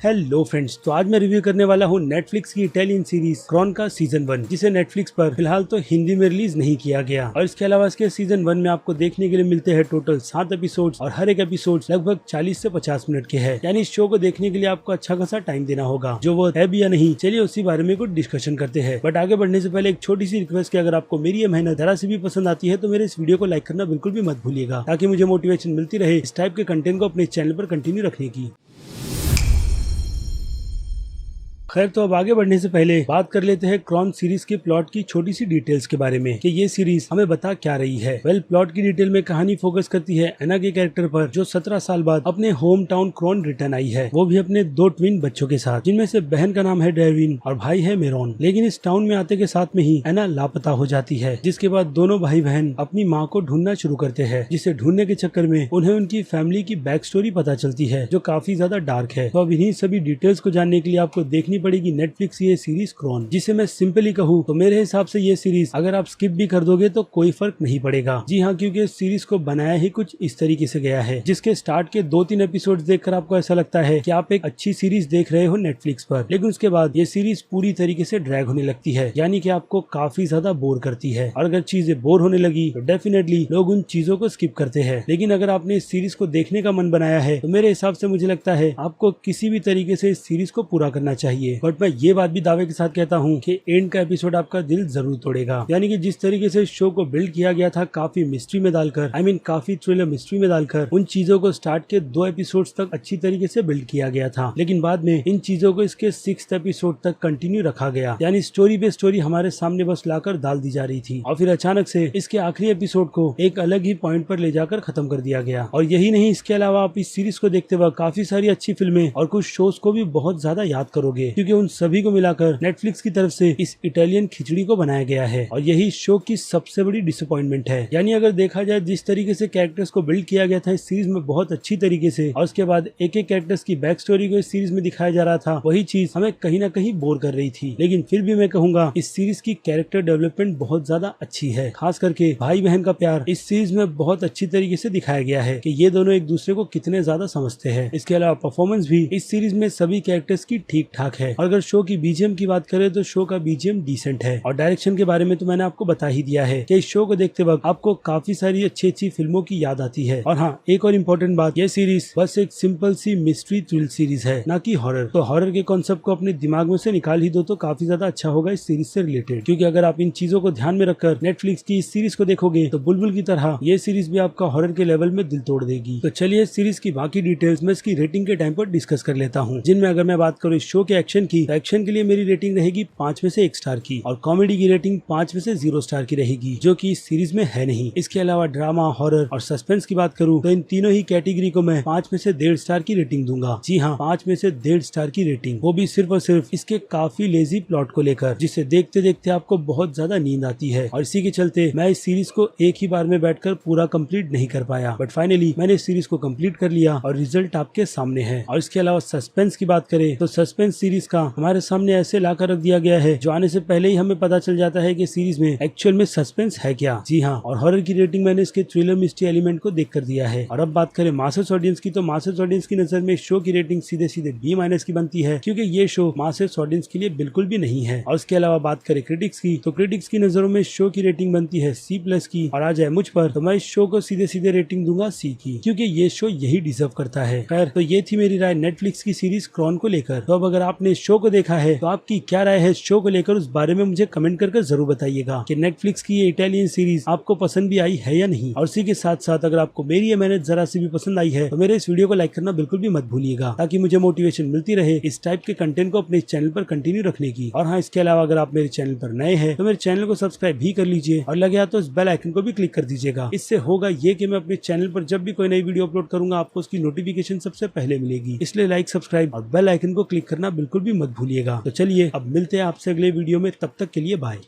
Hello friends, तो आज मैं रिव्यू करने वाला हूँ नेटफ्लिक्स की इटालियन सीरीज क्रॉन का सीजन 1, जिसे नेटफ्लिक्स पर फिलहाल तो हिंदी में रिलीज नहीं किया गया। और इसके अलावा इसके सीजन 1 में आपको देखने के लिए मिलते हैं टोटल 7 एपिसोड्स और हर एक एपिसोड लगभग 40 से 50 मिनट के हैं। यानी इस शो को देखने के लिए आपको अच्छा खासा टाइम देना होगा, जो वो है भी या नहीं, चलिए उसी बारे में कुछ डिस्कशन करते हैं। बट आगे बढ़ने से पहले एक छोटी सी रिक्वेस्ट, की अगर आपको मेरी ये मेहनत जरा से भी पसंद आती है तो मेरे इस वीडियो को लाइक करना बिल्कुल भी मत भूलिएगा, ताकि मुझे मोटिवेशन मिलती रहे इस टाइप के कंटेंट को अपने चैनल पर कंटिन्यू रखने की। खैर, तो अब आगे बढ़ने से पहले बात कर लेते हैं क्रॉन सीरीज के प्लॉट की छोटी सी डिटेल्स के बारे में कि ये सीरीज हमें बता क्या रही है। प्लॉट की डिटेल में कहानी फोकस करती है एना के कैरेक्टर पर, जो 17 साल बाद अपने होम टाउन क्रॉन रिटर्न आई है, वो भी अपने 2 ट्विन बच्चों के साथ, जिनमें से बहन का नाम है डेरविन और भाई है मेरॉन। लेकिन इस टाउन में आते के साथ में ही एना लापता हो जाती है, जिसके बाद दोनों भाई बहन अपनी माँ को ढूंढना शुरू करते हैं, जिसे ढूंढने के चक्कर में उन्हें उनकी फैमिली की बैक स्टोरी पता चलती है, जो काफी ज्यादा डार्क है। तो अब इन्हीं सभी डिटेल्स को जानने के लिए आपको देखनी पड़ेगी नेटफ्लिक्स ये सीरीज क्रॉन, जिसे मैं सिंपली कहूँ तो मेरे हिसाब से ये सीरीज अगर आप स्किप भी कर दोगे तो कोई फर्क नहीं पड़ेगा। जी हाँ, क्योंकि इस सीरीज को बनाया ही कुछ इस तरीके से गया है, जिसके स्टार्ट के 2-3 एपिसोड देखकर आपको ऐसा लगता है कि आप एक अच्छी सीरीज देख रहे हो नेटफ्लिक्स पर, लेकिन उसके बाद ये सीरीज पूरी तरीके से ड्रैग होने लगती है, यानी कि आपको काफी ज्यादा बोर करती है। और अगर चीजें बोर होने लगी तो डेफिनेटली लोग उन चीजों को स्किप करते हैं। लेकिन अगर आपने इस सीरीज को देखने का मन बनाया है तो मेरे हिसाब से मुझे लगता है आपको किसी भी तरीके से इस सीरीज को पूरा करना चाहिए। बट मैं ये बात भी दावे के साथ कहता हूँ कि एंड का एपिसोड आपका दिल जरूर तोड़ेगा। यानी कि जिस तरीके से शो को बिल्ड किया गया था, काफी मिस्ट्री में डालकर, काफी थ्रिलर मिस्ट्री में डालकर, उन चीजों को स्टार्ट के 2 एपिसोड्स तक अच्छी तरीके से बिल्ड किया गया था। लेकिन बाद में इन चीजों को इसके 6th एपिसोड तक कंटिन्यू रखा गया, यानी स्टोरी पे स्टोरी हमारे सामने बस लाकर डाल दी जा रही थी, और फिर अचानक से इसके आखिरी एपिसोड को एक अलग ही पॉइंट पर ले जाकर खत्म कर दिया गया। और यही नहीं, इसके अलावा आप इस सीरीज को देखते वक्त काफी सारी अच्छी फिल्में और कुछ शोज को भी बहुत ज्यादा याद करोगे, क्योंकि उन सभी को मिलाकर नेटफ्लिक्स की तरफ से इस इटालियन खिचड़ी को बनाया गया है। और यही शो की सबसे बड़ी डिसअपॉइंटमेंट है। यानी अगर देखा जाए जिस तरीके से कैरेक्टर्स को बिल्ड किया गया था इस सीरीज में बहुत अच्छी तरीके से, और उसके बाद एक एक कैरेक्टर्स की बैक स्टोरी को इस सीरीज में दिखाया जा रहा था, वही चीज हमें कहीं ना कहीं बोर कर रही थी। लेकिन फिर भी मैं कहूंगा इस सीरीज की कैरेक्टर डेवलपमेंट बहुत ज्यादा अच्छी है। खास करके भाई बहन का प्यार इस सीरीज में बहुत अच्छी तरीके से दिखाया गया है कि ये दोनों एक दूसरे को कितने ज्यादा समझते हैं। इसके अलावा परफॉर्मेंस भी इस सीरीज में सभी कैरेक्टर्स की ठीक ठाक है। और अगर शो की बीजीएम की बात करें तो शो का बीजीएम डिसेंट है। और डायरेक्शन के बारे में तो मैंने आपको बता ही दिया है कि इस शो को देखते वक्त आपको काफी सारी अच्छी फिल्मों की याद आती है। और हाँ, एक और इम्पोर्टेंट बात, ये सीरीज बस एक सिंपल सी मिस्ट्री थ्रिल सीरीज है, ना कि हॉरर। तो हॉरर के कॉन्सेप्ट को अपने दिमाग में से निकाल ही दो तो काफी ज्यादा अच्छा होगा इस सीरीज से रिलेटेड। क्योंकि अगर आप इन चीजों को ध्यान में रखकर नेटफ्लिक्स की इस सीरीज को देखोगे तो बुलबुल की तरह ये सीरीज भी आपका हॉरर के लेवल में दिल तोड़ देगी। तो चलिए इस सीरीज की बाकी डिटेल्स में इसकी रेटिंग के टाइम पर डिस्कस कर लेता हूँ, जिनमें अगर मैं बात करूँ इस शो के एक्शन की, तो एक्शन के लिए मेरी रेटिंग रहेगी 5 में से 1 स्टार की, और कॉमेडी की रेटिंग 5 में से 0 स्टार की रहेगी, जो कि इस सीरीज में है नहीं। इसके अलावा ड्रामा, हॉरर और सस्पेंस की बात करूं तो इन तीनों ही कैटेगरी को मैं 5 में से 1.5 स्टार की रेटिंग दूंगा। जी हाँ, 5 में से 1.5 स्टार की रेटिंग, वो भी सिर्फ और सिर्फ इसके काफी लेजी प्लॉट को लेकर, जिसे देखते देखते आपको बहुत ज्यादा नींद आती है। और इसी के चलते मैं इस सीरीज को एक ही बार में बैठकर पूरा कंप्लीट नहीं कर पाया। बट फाइनली मैंने इस सीरीज को कंप्लीट कर लिया और रिजल्ट आपके सामने है। और इसके अलावा सस्पेंस की बात करें तो सस्पेंस सीरीज का हमारे सामने ऐसे लाकर रख दिया गया है जो आने से पहले ही हमें पता चल जाता है कि सीरीज में एक्चुअल में सस्पेंस है क्या। जी हाँ, और हॉरर की रेटिंग मैंने इसके थ्रिलर मिस्ट्री एलिमेंट को देख कर दिया है। और अब बात करें मासेस ऑडियंस की, तो मासेस ऑडियंस की नजर में शो की रेटिंग सीधे सीधे B- की बनती है, क्योंकि ये शो मासेस ऑडियंस के लिए बिल्कुल भी नहीं है। और उसके अलावा बात करें क्रिटिक्स की, तो क्रिटिक्स की नजरों में शो की रेटिंग बनती है C+ की। और आ जाए मुझ पर तो मैं इस शो को सीधे सीधे रेटिंग दूंगा C की, क्योंकि ये शो यही डिजर्व करता है। खैर, तो ये थी मेरी राय नेटफ्लिक्स की सीरीज क्रॉन को लेकर। तो अब अगर आपने शो को देखा है तो आपकी क्या राय है शो को लेकर, उस बारे में मुझे कमेंट करके जरूर बताइएगा कि नेटफ्लिक्स की ये इटालियन सीरीज आपको पसंद भी आई है या नहीं। और इसी के साथ साथ अगर आपको मेरी ये मेहनत जरा सी भी पसंद आई है तो मेरे इस वीडियो को लाइक करना बिल्कुल भी मत भूलिएगा, ताकि मुझे मोटिवेशन मिलती रहे इस टाइप के कंटेंट को अपने चैनल पर कंटिन्यू रखने की। और हाँ, इसके अलावा अगर आप मेरे चैनल पर नए हैं तो मेरे चैनल को सब्सक्राइब भी कर लीजिए, और लगे तो इस बेल आइकन को भी क्लिक कर दीजिएगा। इससे होगा ये कि मैं अपने चैनल पर जब भी कोई नई वीडियो अपलोड करूंगा आपको उसकी नोटिफिकेशन सबसे पहले मिलेगी। इसलिए लाइक, सब्सक्राइब और बेल आइकन को क्लिक करना बिल्कुल भी मत भूलिएगा। तो चलिए अब मिलते हैं आपसे अगले वीडियो में, तब तक के लिए बाय।